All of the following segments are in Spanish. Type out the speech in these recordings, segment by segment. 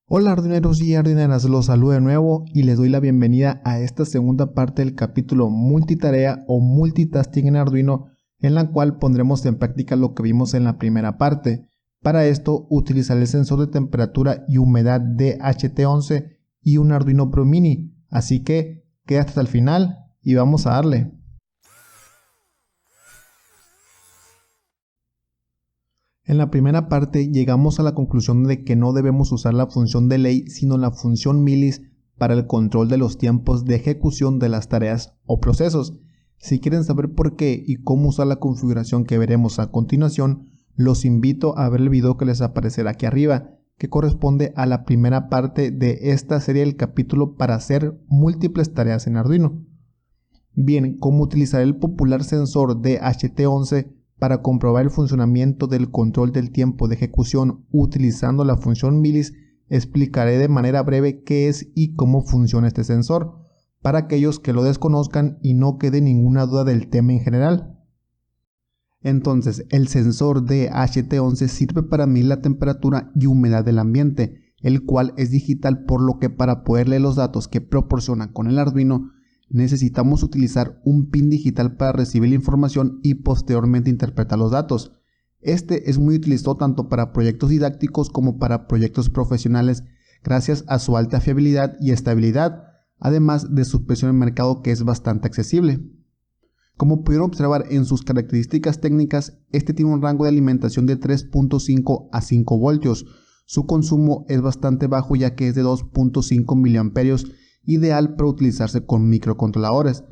Hola arduineros y arduineras, los saludo de nuevo y les doy la bienvenida a esta segunda parte del capítulo multitarea o multitasking en Arduino, en la cual pondremos en práctica lo que vimos en la primera parte. Para esto utilizaré el sensor de temperatura y humedad de HT11 y un Arduino Pro Mini, así que quédate hasta el final y vamos a darle. En la primera parte llegamos a la conclusión de que no debemos usar la función delay sino la función milis para el control de los tiempos de ejecución de las tareas o procesos. Si quieren saber por qué y cómo usar la configuración que veremos a continuación, los invito a ver el video que les aparecerá aquí arriba, que corresponde a la primera parte de esta serie del capítulo para hacer múltiples tareas en Arduino. Bien, cómo utilizar el popular sensor de HT11 para comprobar el funcionamiento del control del tiempo de ejecución utilizando la función milis, explicaré de manera breve qué es y cómo funciona este sensor, para aquellos que lo desconozcan y no quede ninguna duda del tema en general. Entonces, el sensor de HT11 sirve para medir la temperatura y humedad del ambiente, el cual es digital, por lo que para poder leer los datos que proporciona con el Arduino, necesitamos utilizar un pin digital para recibir la información y posteriormente interpretar los datos. Este es muy utilizado tanto para proyectos didácticos como para proyectos profesionales gracias a su alta fiabilidad y estabilidad, además de su precio en el mercado que es bastante accesible. Como pudieron observar en sus características técnicas, este tiene un rango de alimentación de 3.5 a 5 voltios. Su consumo es bastante bajo ya que es de 2.5 miliamperios, ideal para utilizarse con microcontroladores.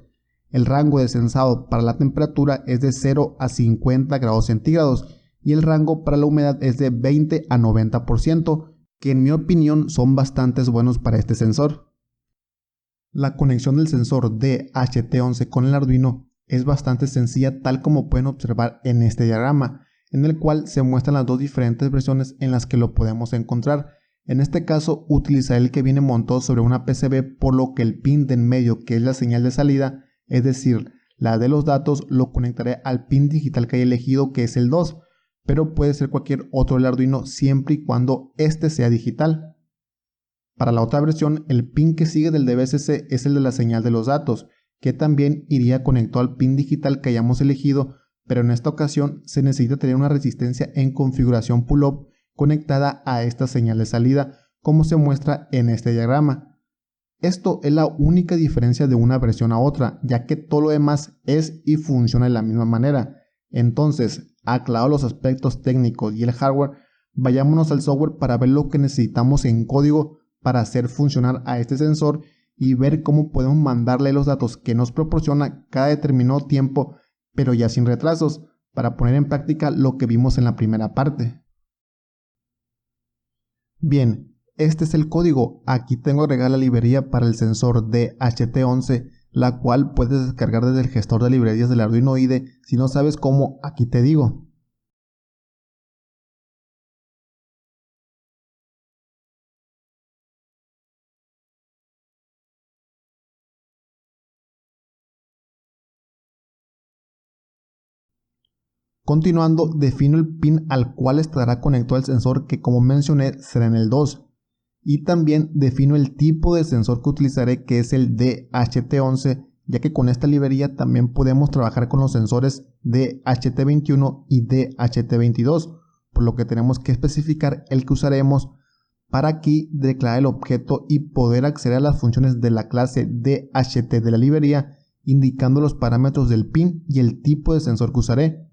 El rango de sensado para la temperatura es de 0 a 50 grados centígrados y el rango para la humedad es de 20 a 90%, que en mi opinión son bastante buenos para este sensor. La conexión del sensor de HT11 con el Arduino es bastante sencilla, tal como pueden observar en este diagrama, en el cual se muestran las dos diferentes versiones en las que lo podemos encontrar. En este caso utilizaré el que viene montado sobre una PCB, por lo que el pin de en medio, que es la señal de salida, es decir, la de los datos, lo conectaré al pin digital que haya elegido, que es el 2, pero puede ser cualquier otro del Arduino siempre y cuando este sea digital. Para la otra versión, el pin que sigue del de VCC es el de la señal de los datos, que también iría conectado al pin digital que hayamos elegido, pero en esta ocasión se necesita tener una resistencia en configuración pull-up conectada a esta señal de salida, como se muestra en este diagrama. Esto es la única diferencia de una versión a otra, ya que todo lo demás es y funciona de la misma manera. Entonces, aclarados los aspectos técnicos y el hardware, vayámonos al software para ver lo que necesitamos en código para hacer funcionar a este sensor y ver cómo podemos mandarle los datos que nos proporciona cada determinado tiempo, pero ya sin retrasos, para poner en práctica lo que vimos en la primera parte. Bien, este es el código. Aquí tengo agregada la librería para el sensor de HT11, la cual puedes descargar desde el gestor de librerías del Arduino IDE. Si no sabes cómo, aquí te digo. Continuando, defino el pin al cual estará conectado el sensor, que como mencioné será en el 2. Y también defino el tipo de sensor que utilizaré, que es el DHT11, ya que con esta librería también podemos trabajar con los sensores DHT21 y DHT22, por lo que tenemos que especificar el que usaremos para aquí declarar el objeto y poder acceder a las funciones de la clase DHT de la librería, indicando los parámetros del pin y el tipo de sensor que usaré.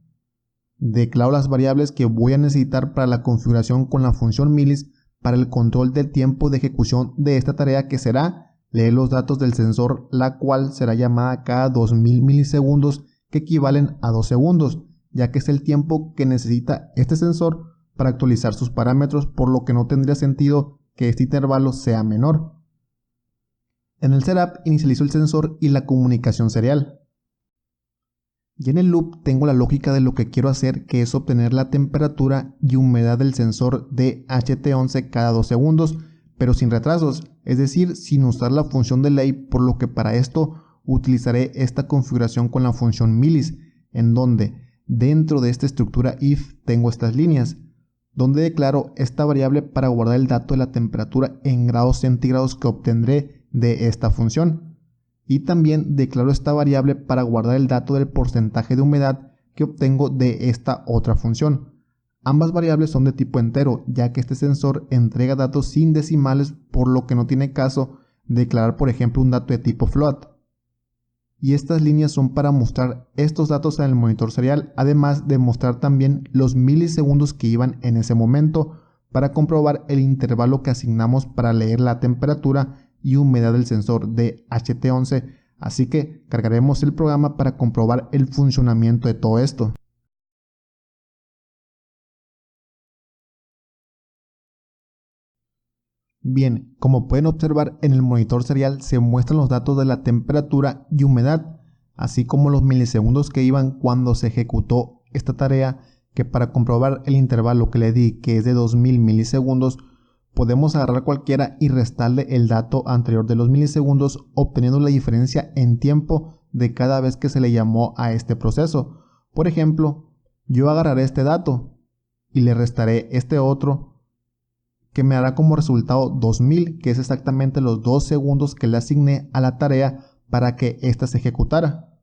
Declaro las variables que voy a necesitar para la configuración con la función milis para el control del tiempo de ejecución de esta tarea, que será leer los datos del sensor, la cual será llamada cada 2000 milisegundos, que equivalen a 2 segundos, ya que es el tiempo que necesita este sensor para actualizar sus parámetros, por lo que no tendría sentido que este intervalo sea menor. En el setup inicializo el sensor y la comunicación serial. Y en el loop tengo la lógica de lo que quiero hacer, que es obtener la temperatura y humedad del sensor de HT11 cada 2 segundos, pero sin retrasos, es decir, sin usar la función delay, por lo que para esto utilizaré esta configuración con la función milis, en donde dentro de esta estructura if tengo estas líneas. donde declaro esta variable para guardar el dato de la temperatura en grados centígrados que obtendré de esta función. Y también declaro esta variable para guardar el dato del porcentaje de humedad que obtengo de esta otra función. Ambas variables son de tipo entero, ya que este sensor entrega datos sin decimales, por lo que no tiene caso declarar, por ejemplo, un dato de tipo float. Y estas líneas son para mostrar estos datos en el monitor serial, además de mostrar también los milisegundos que iban en ese momento para comprobar el intervalo que asignamos para leer la temperatura y humedad del sensor de HT11, así que cargaremos el programa para comprobar el funcionamiento de todo esto. Bien, como pueden observar, en el monitor serial se muestran los datos de la temperatura y humedad, así como los milisegundos que iban cuando se ejecutó esta tarea, que para comprobar el intervalo que le di, que es de 2000 milisegundos, podemos agarrar cualquiera y restarle el dato anterior de los milisegundos, obteniendo la diferencia en tiempo de cada vez que se le llamó a este proceso. Por ejemplo, yo agarraré este dato y le restaré este otro, que me dará como resultado 2000, que es exactamente los 2 segundos que le asigné a la tarea para que ésta se ejecutara.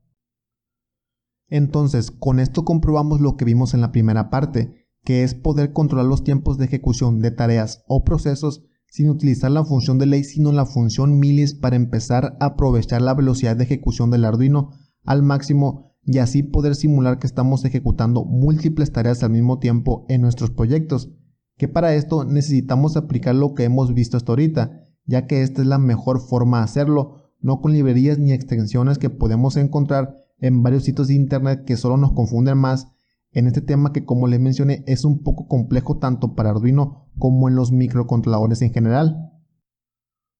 Entonces, con esto comprobamos lo que vimos en la primera parte, que es poder controlar los tiempos de ejecución de tareas o procesos sin utilizar la función de ley, sino la función milis, para empezar a aprovechar la velocidad de ejecución del Arduino al máximo y así poder simular que estamos ejecutando múltiples tareas al mismo tiempo en nuestros proyectos, que para esto necesitamos aplicar lo que hemos visto hasta ahorita, ya que esta es la mejor forma de hacerlo, no con librerías ni extensiones que podemos encontrar en varios sitios de internet que solo nos confunden más en este tema, que, como les mencioné, es un poco complejo tanto para Arduino como en los microcontroladores en general.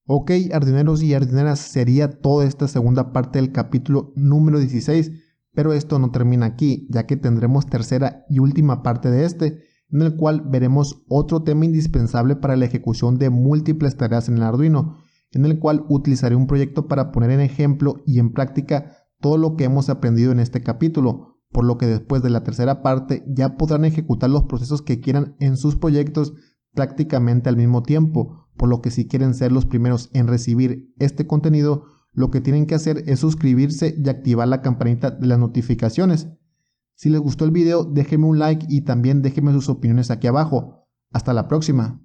Ok, arduineros y arduineras, sería toda esta segunda parte del capítulo número 16, pero esto no termina aquí, ya que tendremos tercera y última parte de este, en el cual veremos otro tema indispensable para la ejecución de múltiples tareas en el Arduino, en el cual utilizaré un proyecto para poner en ejemplo y en práctica todo lo que hemos aprendido en este capítulo, por lo que después de la tercera parte ya podrán ejecutar los procesos que quieran en sus proyectos prácticamente al mismo tiempo, por lo que si quieren ser los primeros en recibir este contenido, lo que tienen que hacer es suscribirse y activar la campanita de las notificaciones. Si les gustó el video, déjenme un like y también déjenme sus opiniones aquí abajo. Hasta la próxima.